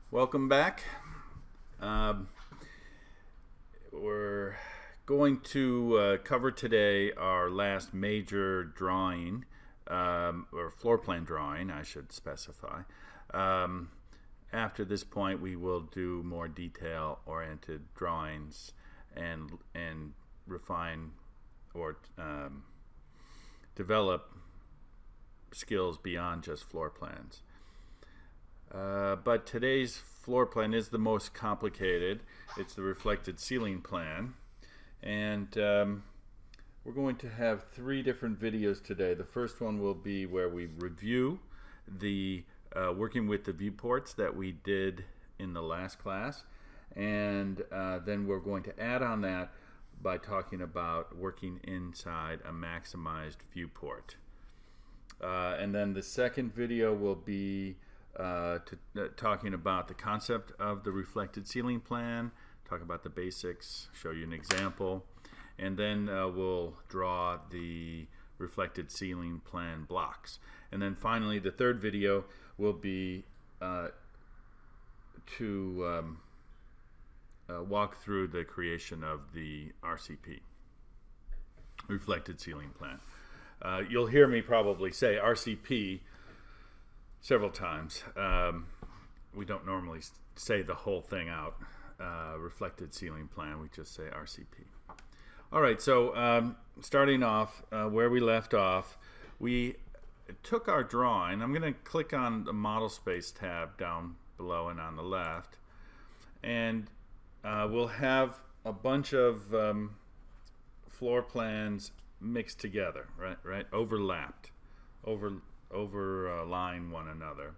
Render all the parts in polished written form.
Welcome back. Um, we're going to cover today our last major drawing, or floor plan drawing, I should specify. After this point, we will do more detail-oriented drawings and refine or develop skills beyond just floor plans. But today's floor plan is the most complicated. It's the reflected ceiling plan. And we're going to have 3 different videos today. The first one will be where we review the working with the viewports that we did in the last class. And then we're going to add on that by talking about working inside a maximized viewport. And then the second video will be talking about the concept of the reflected ceiling plan, talk about the basics, show you an example, and then we'll draw the reflected ceiling plan blocks. And then finally, the third video will be to walk through the creation of the RCP, reflected ceiling plan. You'll hear me probably say RCP several times. We don't normally say the whole thing out, reflected ceiling plan, we just say RCP. Alright, so starting off where we left off, we took our drawing. I'm going to click on the model space tab down below and on the left, and we'll have a bunch of floor plans mixed together, right, overlapped, overline one another.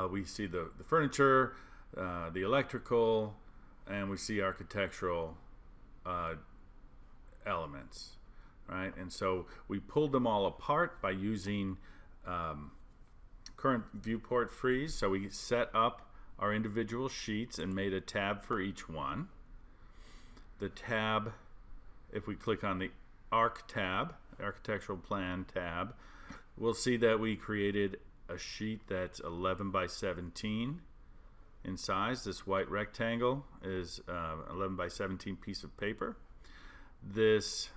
We see the furniture, the electrical, and we see architectural elements, right? And so we pulled them all apart by using current viewport freeze. So we set up our individual sheets and made a tab for each one. The tab, if we click on the Arc tab, Architectural Plan tab, we'll see that we created a sheet that's 11 by 17 in size. This white rectangle is 11 by 17 piece of paper. This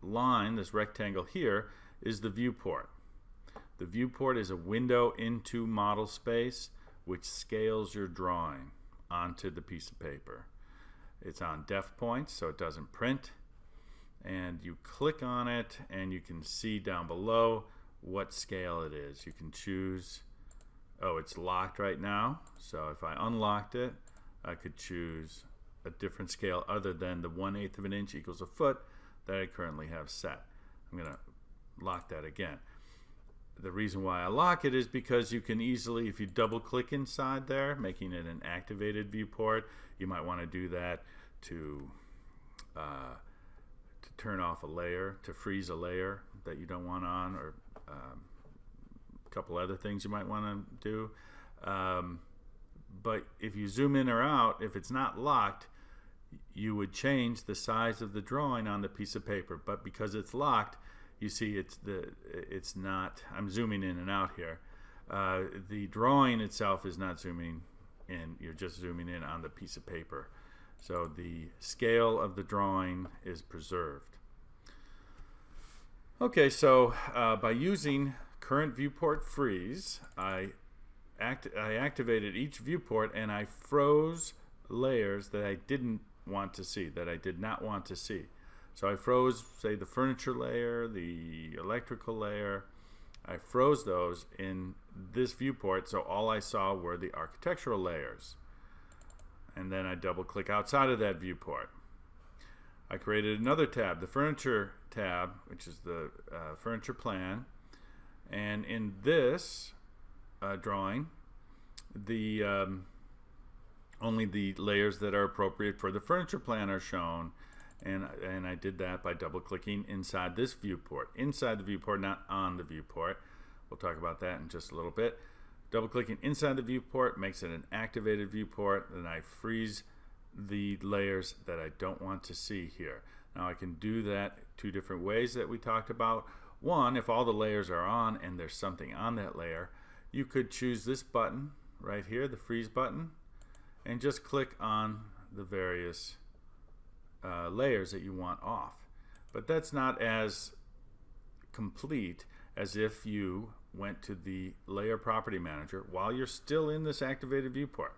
line, this rectangle here, is the viewport. The viewport is a window into model space which scales your drawing onto the piece of paper. It's on def points, so it doesn't print. And you click on it and you can see down below what scale it is. You can choose, oh, it's locked right now, so if I unlocked it, I could choose a different scale other than the 1/8 of an inch equals a foot that I currently have set. I'm going to lock that again. The reason why I lock it is because you can easily, if you double click inside there, making it an activated viewport, you might want to do that to turn off a layer, to freeze a layer that you don't want on, or a couple other things you might want to do. But if you zoom in or out, if it's not locked, you would change the size of the drawing on the piece of paper. But because it's locked, you see it's not, I'm zooming in and out here. The drawing itself is not zooming in, you're just zooming in on the piece of paper. So the scale of the drawing is preserved. Okay, so by using current viewport freeze, I activated each viewport and I froze layers that I didn't want to see, that I did not want to see. So I froze, say, the furniture layer, the electrical layer. I froze those in this viewport, so all I saw were the architectural layers. And then I double click outside of that viewport. I created another tab, the furniture tab, which is the furniture plan. And in this drawing, the only the layers that are appropriate for the furniture plan are shown. And I did that by double clicking inside this viewport. Inside the viewport, not on the viewport. We'll talk about that in just a little bit. Double clicking inside the viewport makes it an activated viewport. Then I freeze the layers that I don't want to see here. Now I can do that 2 different ways that we talked about. One, if all the layers are on and there's something on that layer, you could choose this button right here, the freeze button, and just click on the various layers that you want off. But that's not as complete as if you went to the Layer Property Manager while you're still in this activated viewport.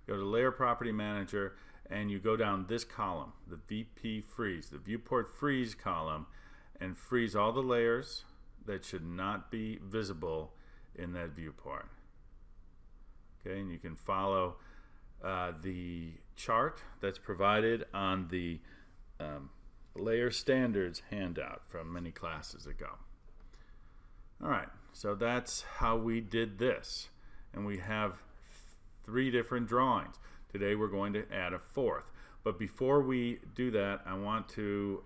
Go to Layer Property Manager and you go down this column, the VP Freeze, the Viewport Freeze column, and freeze all the layers that should not be visible in that viewport. Okay, and you can follow the chart that's provided on the Layer Standards handout from many classes ago. Alright, so that's how we did this. And we have 3 different drawings. Today we're going to add a 4th. But before we do that, I want to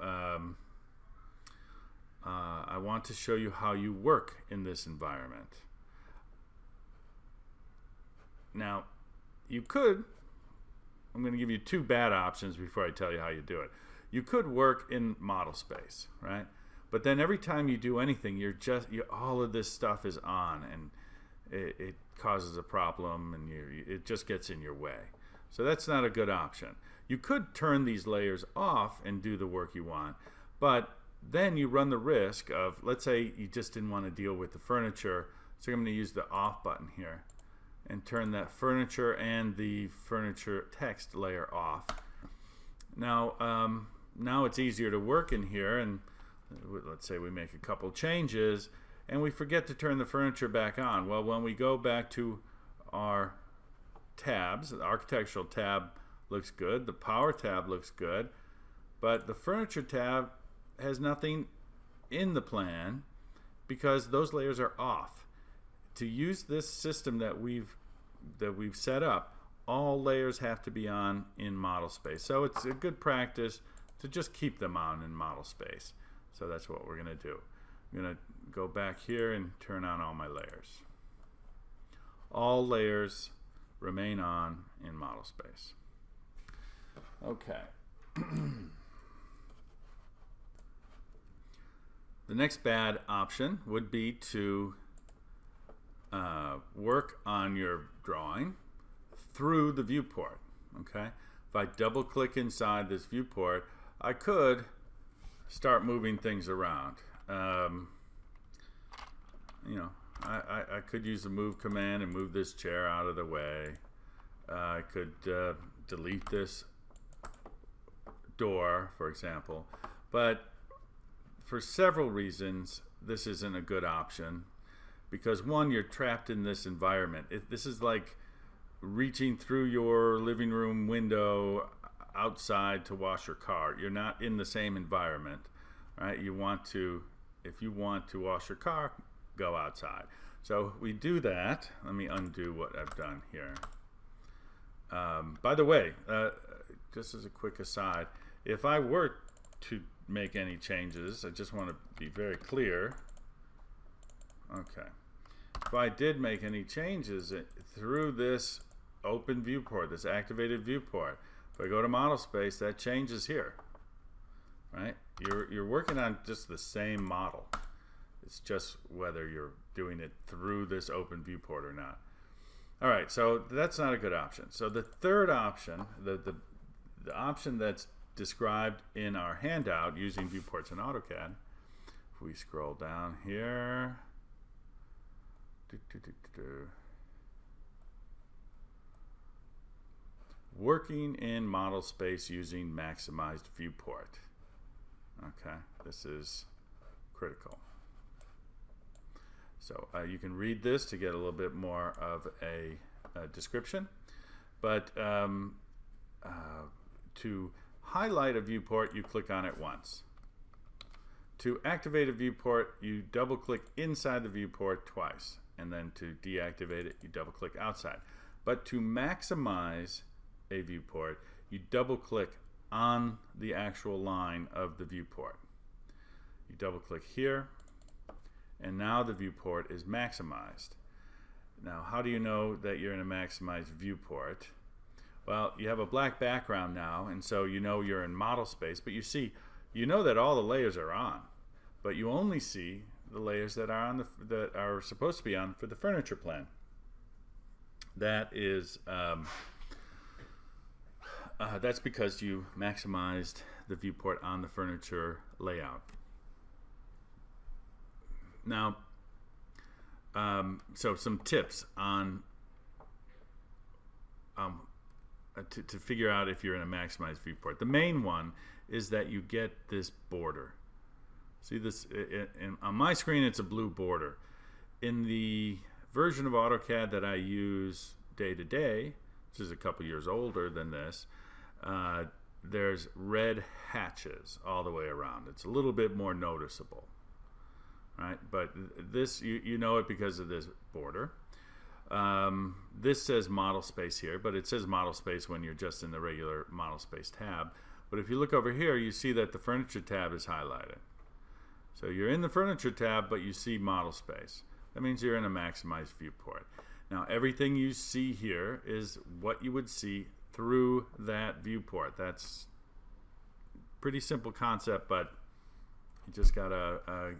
show you how you work in this environment. Now, you could, I'm going to give you 2 bad options before I tell you how you do it. You could work in model space, right? But then every time you do anything, all of this stuff is on, and it causes a problem, and it just gets in your way. So that's not a good option. You could turn these layers off and do the work you want, but then you run the risk of, let's say you just didn't want to deal with the furniture, so I'm going to use the off button here and turn that furniture and the furniture text layer off. Now, now it's easier to work in here, and let's say we make a couple changes and we forget to turn the furniture back on. Well, when we go back to our tabs, the architectural tab looks good, the power tab looks good, but the furniture tab has nothing in the plan because those layers are off. To use this system that we've set up, all layers have to be on in model space. So it's a good practice to just keep them on in model space. So that's what we're going to do. I'm going to go back here and turn on all my layers. All layers remain on in model space. Okay. The next bad option would be to work on your drawing through the viewport. Okay, if I double click inside this viewport, I could start moving things around. You know, I could use the move command and move this chair out of the way. I could delete this door, for example, but for several reasons this isn't a good option, because one, you're trapped in this environment. This is like reaching through your living room window outside to wash your car. You're not in the same environment, right? You want to, if you want to wash your car, go outside. So we do that. Let me undo what I've done here. By the way, just as a quick aside, if I were to make any changes, I just want to be very clear. Okay. If I did make any changes through this open viewport, this activated viewport, if I go to model space, that changes here, right? You're working on just the same model. It's just whether you're doing it through this open viewport or not. All right, so that's not a good option. So the third option, the option that's described in our handout using viewports in AutoCAD, if we scroll down here, working in model space using maximized viewport. Okay, this is critical. So you can read this to get a little bit more of a description, but to highlight a viewport, you click on it once. To activate a viewport, you double click inside the viewport twice, and then to deactivate it, you double click outside. But to maximize a viewport, you double click on the actual line of the viewport. You double click here, and now the viewport is maximized. Now, how do you know that you're in a maximized viewport? Well, you have a black background now, and so you know you're in model space, but you know that all the layers are on, but you only see the layers that are on that are supposed to be on for the furniture plan. That is that's because you maximized the viewport on the furniture layout. Now, so some tips on to figure out if you're in a maximized viewport. The main one is that you get this border. See this on my screen? It's a blue border. In the version of AutoCAD that I use day to day, which is a couple years older than this, there's red hatches all the way around. It's a little bit more noticeable, right? But this, you know it because of this border. This says model space here, but it says model space when you're just in the regular model space tab. But if you look over here, you see that the furniture tab is highlighted. So you're in the furniture tab, but you see model space. That means you're in a maximized viewport. Now everything you see here is what you would see through that viewport. That's pretty simple concept, but you just gotta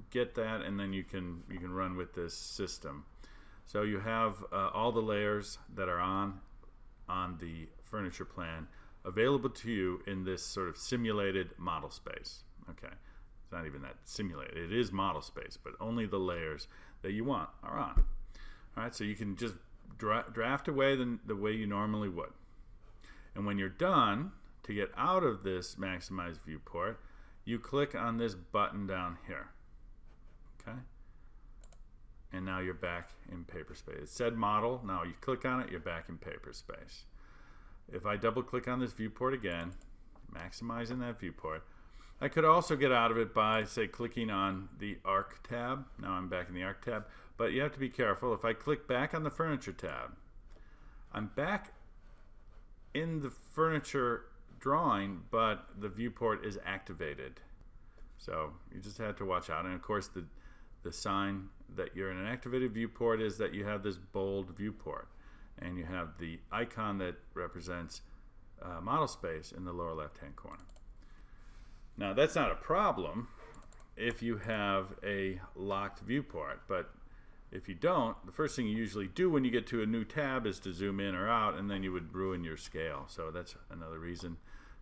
get that, and then you can run with this system. So you have all the layers that are on the furniture plan available to you in this sort of simulated model space. Okay, it's not even that simulated. It is model space, but only the layers that you want are on. All right, so you can just draft away the way you normally would. And when you're done, to get out of this maximized viewport, you click on this button down here. Okay, and now you're back in paper space. It said model. Now you click on it, you're back in paper space. If I double click on this viewport again, maximizing that viewport, I could also get out of it by, say, clicking on the Arc tab. Now I'm back in the Arc tab, but you have to be careful. If I click back on the Furniture tab, I'm back in the furniture drawing, but the viewport is activated. So you just have to watch out. And of course, the sign that you're in an activated viewport is that you have this bold viewport, and you have the icon that represents model space in the lower left-hand corner. Now that's not a problem if you have a locked viewport, but if you don't, the first thing you usually do when you get to a new tab is to zoom in or out, and then you would ruin your scale. So that's another reason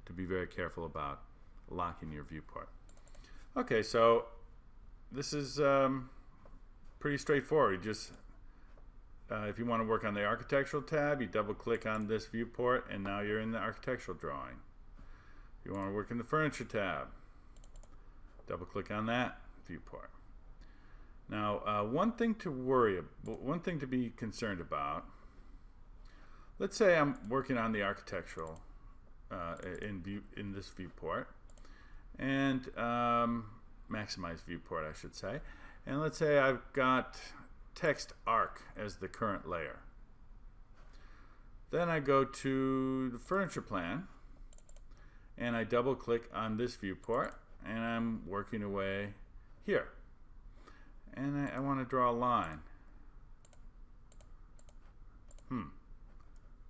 to be very careful about locking your viewport. Okay, so this is pretty straightforward. Just if you want to work on the architectural tab, you double click on this viewport, and now you're in the architectural drawing. If you want to work in the furniture tab, double click on that viewport. Now one thing to be concerned about, let's say I'm working on the architectural in this viewport, and maximized viewport I should say, and let's say I've got text arc as the current layer. Then I go to the furniture plan, and I double click on this viewport, and I'm working away here, and I want to draw a line.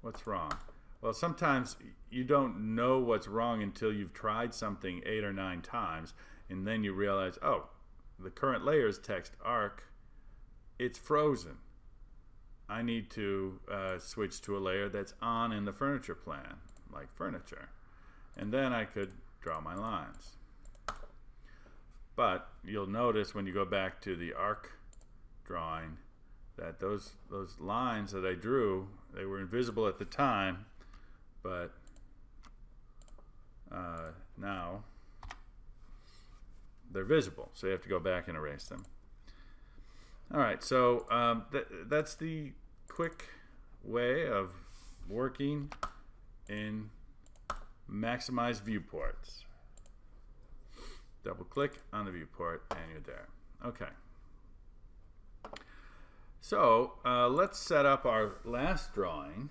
What's wrong? Well, sometimes you don't know what's wrong until you've tried something 8 or 9 times, and then you realize, oh, the current layer is text arc, it's frozen. I need to switch to a layer that's on in the furniture plan, like furniture, and then I could draw my lines. But you'll notice when you go back to the arc drawing that those lines that I drew, they were invisible at the time, but now they're visible, so you have to go back and erase them. Alright, so that's the quick way of working in maximized viewports. Double click on the viewport and you're there. Okay. So let's set up our last drawing,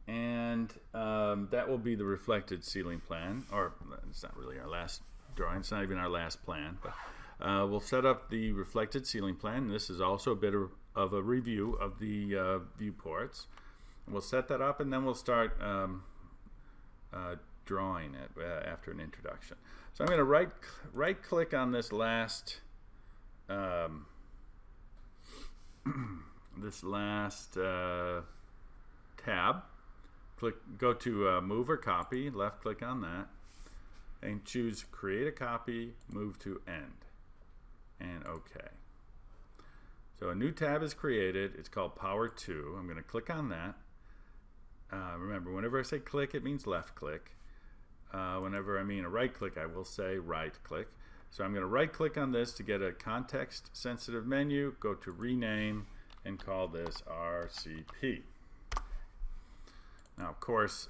and that will be the reflected ceiling plan, or it's not really our last drawing, it's not even our last plan, but we'll set up the reflected ceiling plan, and this is also a bit of a review of the viewports. And we'll set that up, and then we'll start drawing it after an introduction. So I'm going to right click on this last this last tab. Go to move or copy, left click on that, and choose create a copy, move to end, and OK. So a new tab is created. It's called Power 2. I'm going to click on that. Remember, whenever I say click, it means left click. Whenever I mean a right click, I will say right click. So I'm going to right click on this to get a context sensitive menu, go to rename, and call this RCP. Now, of course,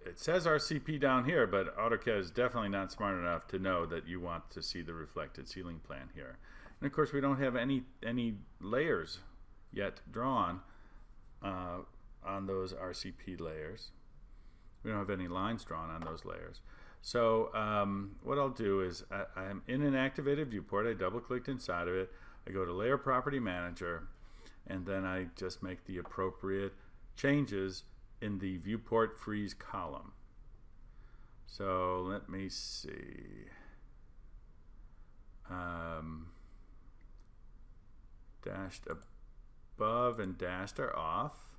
it says RCP down here, but AutoCAD is definitely not smart enough to know that you want to see the reflected ceiling plan here. And of course, we don't have any layers yet drawn on those RCP layers. We don't have any lines drawn on those layers. So what I'll do is I'm in an activated viewport. I double-clicked inside of it. I go to Layer Property Manager, and then I just make the appropriate changes in the viewport freeze column. So let me see. Dashed above and dashed are off.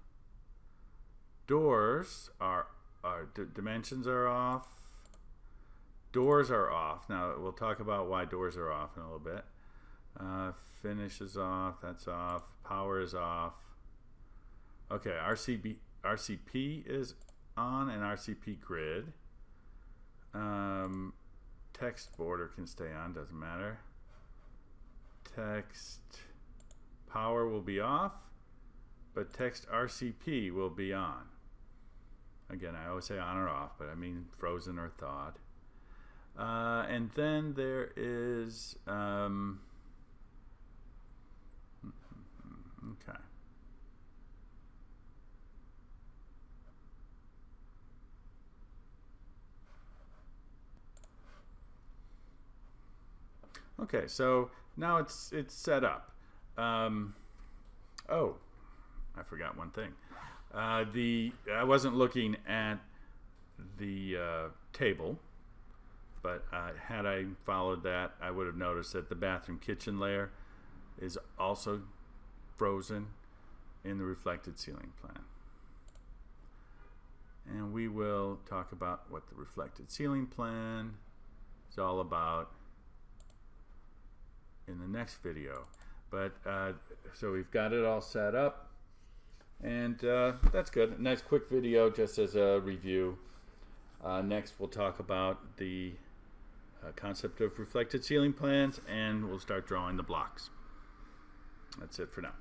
Doors are dimensions are off. Doors are off. Now we'll talk about why doors are off in a little bit. Finish is off. That's off. Power is off. Okay, RCP is on, and RCP grid. Text border can stay on, doesn't matter. Text power will be off, but text RCP will be on. Again, I always say on or off, but I mean frozen or thawed. And then there is okay. Okay, so now it's set up. Oh, I forgot one thing. I wasn't looking at the table, but had I followed that, I would have noticed that the bathroom kitchen layer is also frozen in the reflected ceiling plan. And we will talk about what the reflected ceiling plan is all about in the next video. But so we've got it all set up, and that's good. A nice quick video just as a review. Next we'll talk about the concept of reflected ceiling plans, and we'll start drawing the blocks. That's it for now.